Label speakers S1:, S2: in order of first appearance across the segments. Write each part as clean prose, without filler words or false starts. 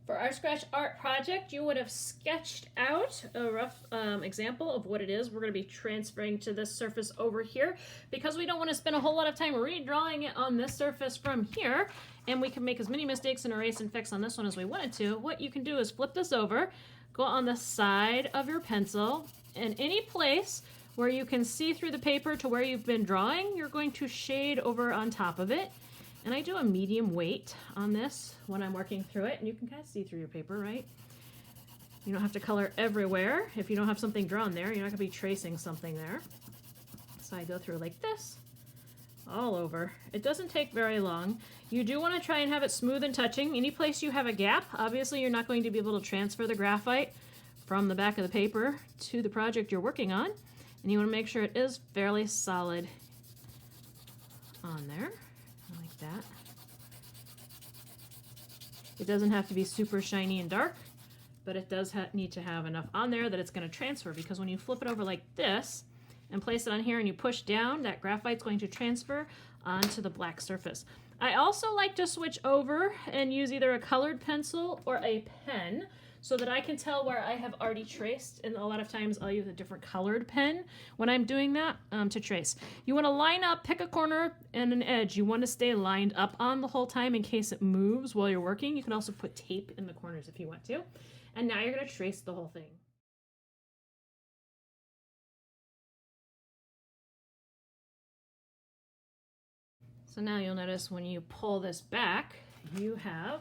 S1: For our scratch art project, you would have sketched out a rough example of what it is we're going to be transferring to this surface over here. Because we don't want to spend a whole lot of time redrawing it on this surface from here, and we can make as many mistakes and erase and fix on this one as we wanted to, what you can do is flip this over, go on the side of your pencil, and any place where you can see through the paper to where you've been drawing, you're going to shade over on top of it. And I do a medium weight on this when I'm working through it, and you can kind of see through your paper, right? You don't have to color everywhere. If you don't have something drawn there, you're not gonna be tracing something there. So I go through like this, all over. It doesn't take very long. You do wanna try and have it smooth and touching. Any place you have a gap, obviously you're not going to be able to transfer the graphite from the back of the paper to the project you're working on. And you wanna make sure it is fairly solid on there. Like that. It doesn't have to be super shiny and dark, but it does need to have enough on there that it's going to transfer, because when you flip it over like this and place it on here and you push down, that graphite's going to transfer onto the black surface. I also like to switch over and use either a colored pencil or a pen so that I can tell where I have already traced, and a lot of times I'll use a different colored pen when I'm doing that to trace. You want to line up, pick a corner and an edge. You want to stay lined up on the whole time in case it moves while you're working. You can also put tape in the corners if you want to. And now you're going to trace the whole thing. So now you'll notice when you pull this back, you have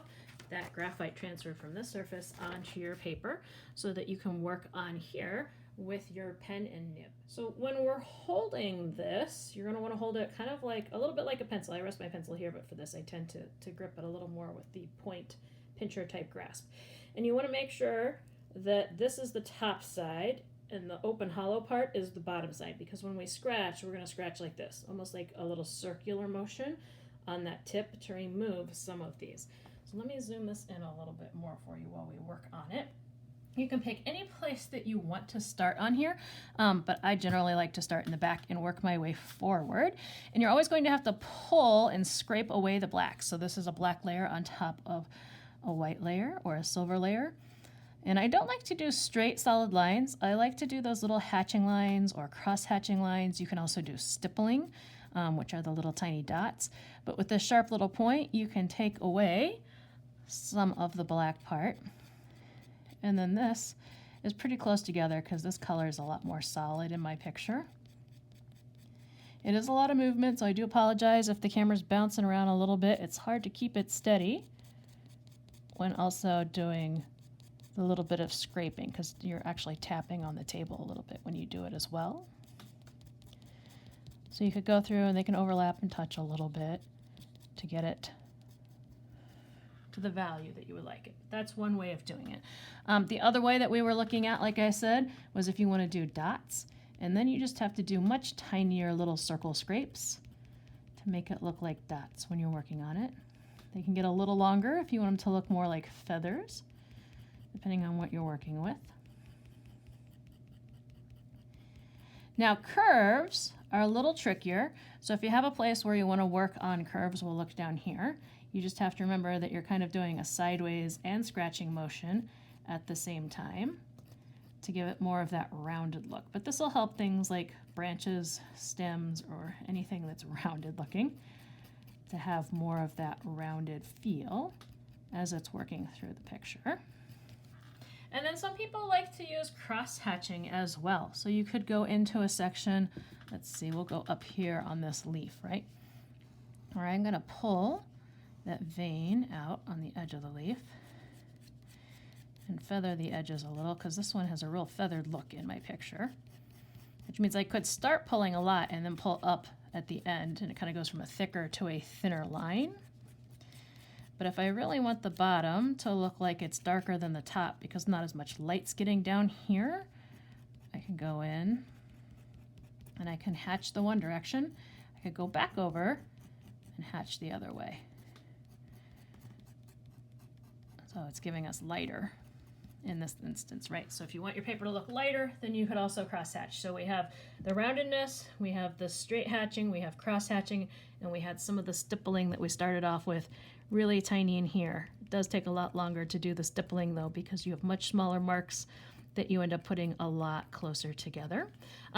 S1: that graphite transferred from this surface onto your paper so that you can work on here with your pen and nib. So when we're holding this, you're going to want to hold it kind of like a little bit like a pencil. I rest my pencil here, but for this I tend to grip it a little more with the point pincher type grasp. And you want to make sure that this is the top side and the open hollow part is the bottom side, because when we scratch, we're going to scratch like this, almost like a little circular motion on that tip to remove some of these. So let me zoom this in a little bit more for you while we work on it. You can pick any place that you want to start on here, but I generally like to start in the back and work my way forward. And you're always going to have to pull and scrape away the black. So this is a black layer on top of a white layer or a silver layer. And I don't like to do straight solid lines. I like to do those little hatching lines or cross hatching lines. You can also do stippling, which are the little tiny dots. But with this sharp little point, you can take away some of the black part. And then this is pretty close together because this color is a lot more solid in my picture. It is a lot of movement, so I do apologize if the camera's bouncing around a little bit. It's hard to keep it steady when also doing the little bit of scraping, because you're actually tapping on the table a little bit when you do it as well. So you could go through and they can overlap and touch a little bit to get it to the value that you would like it. That's one way of doing it. The other way that we were looking at, like I said, was if you want to do dots, and then you just have to do much tinier little circle scrapes to make it look like dots when you're working on it. They can get a little longer if you want them to look more like feathers, depending on what you're working with. Now curves are a little trickier, so if you have a place where you want to work on curves, we'll look down here. You just have to remember that you're kind of doing a sideways and scratching motion at the same time to give it more of that rounded look. But this will help things like branches, stems, or anything that's rounded looking to have more of that rounded feel as it's working through the picture. And then some people like to use cross-hatching as well. So you could go into a section, let's see, we'll go up here on this leaf, right? Where I'm gonna pull that vein out on the edge of the leaf and feather the edges a little, because this one has a real feathered look in my picture, which means I could start pulling a lot and then pull up at the end, and it kind of goes from a thicker to a thinner line. But if I really want the bottom to look like it's darker than the top because not as much light's getting down here, I can go in and I can hatch the one direction. I could go back over and hatch the other way. So it's giving us lighter in this instance, right? So if you want your paper to look lighter, then you could also cross hatch. So we have the roundedness, we have the straight hatching, we have cross hatching, and we had some of the stippling that we started off with really tiny in here does take a lot longer to do the stippling though, because you have much smaller marks that you end up putting a lot closer together.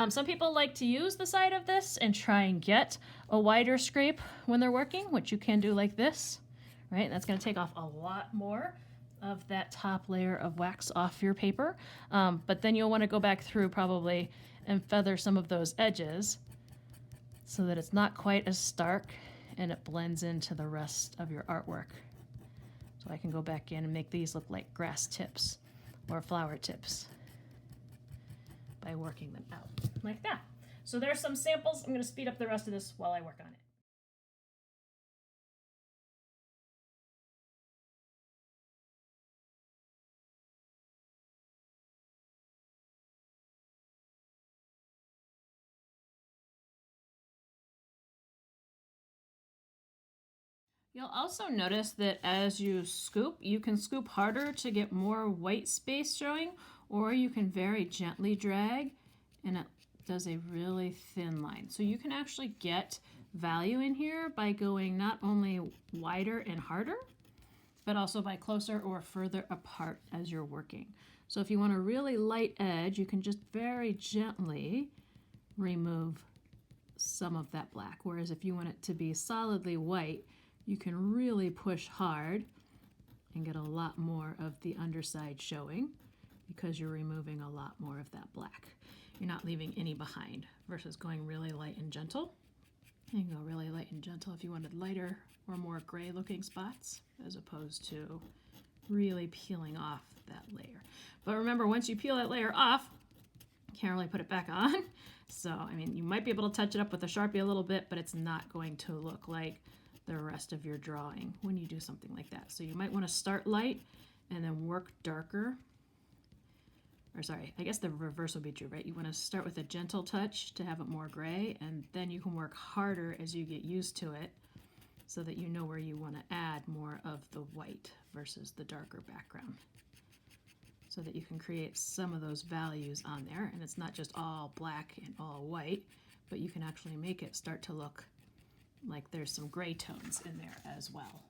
S1: Some people like to use the side of this and try and get a wider scrape when they're working, which you can do like this, right? That's going to take off a lot more of that top layer of wax off your paper. But then you'll want to go back through probably and feather some of those edges so that it's not quite as stark and it blends into the rest of your artwork. So I can go back in and make these look like grass tips or flower tips by working them out like that. So there's some samples. I'm going to speed up the rest of this while I work on it. You'll also notice that as you scoop, you can scoop harder to get more white space showing, or you can very gently drag and it does a really thin line. So you can actually get value in here by going not only wider and harder, but also by closer or further apart as you're working. So if you want a really light edge, you can just very gently remove some of that black. Whereas if you want it to be solidly white, you can really push hard and get a lot more of the underside showing because you're removing a lot more of that black. You're not leaving any behind versus going really light and gentle. You can go really light and gentle if you wanted lighter or more gray looking spots as opposed to really peeling off that layer. But remember, once you peel that layer off, you can't really put it back on. So, I mean, you might be able to touch it up with a Sharpie a little bit, but it's not going to look like the rest of your drawing when you do something like that. So you might want to start light and then work darker. Or sorry, I guess the reverse would be true, right? You want to start with a gentle touch to have it more gray, and then you can work harder as you get used to it so that you know where you want to add more of the white versus the darker background, so that you can create some of those values on there. And it's not just all black and all white, but you can actually make it start to look like there's some gray tones in there as well.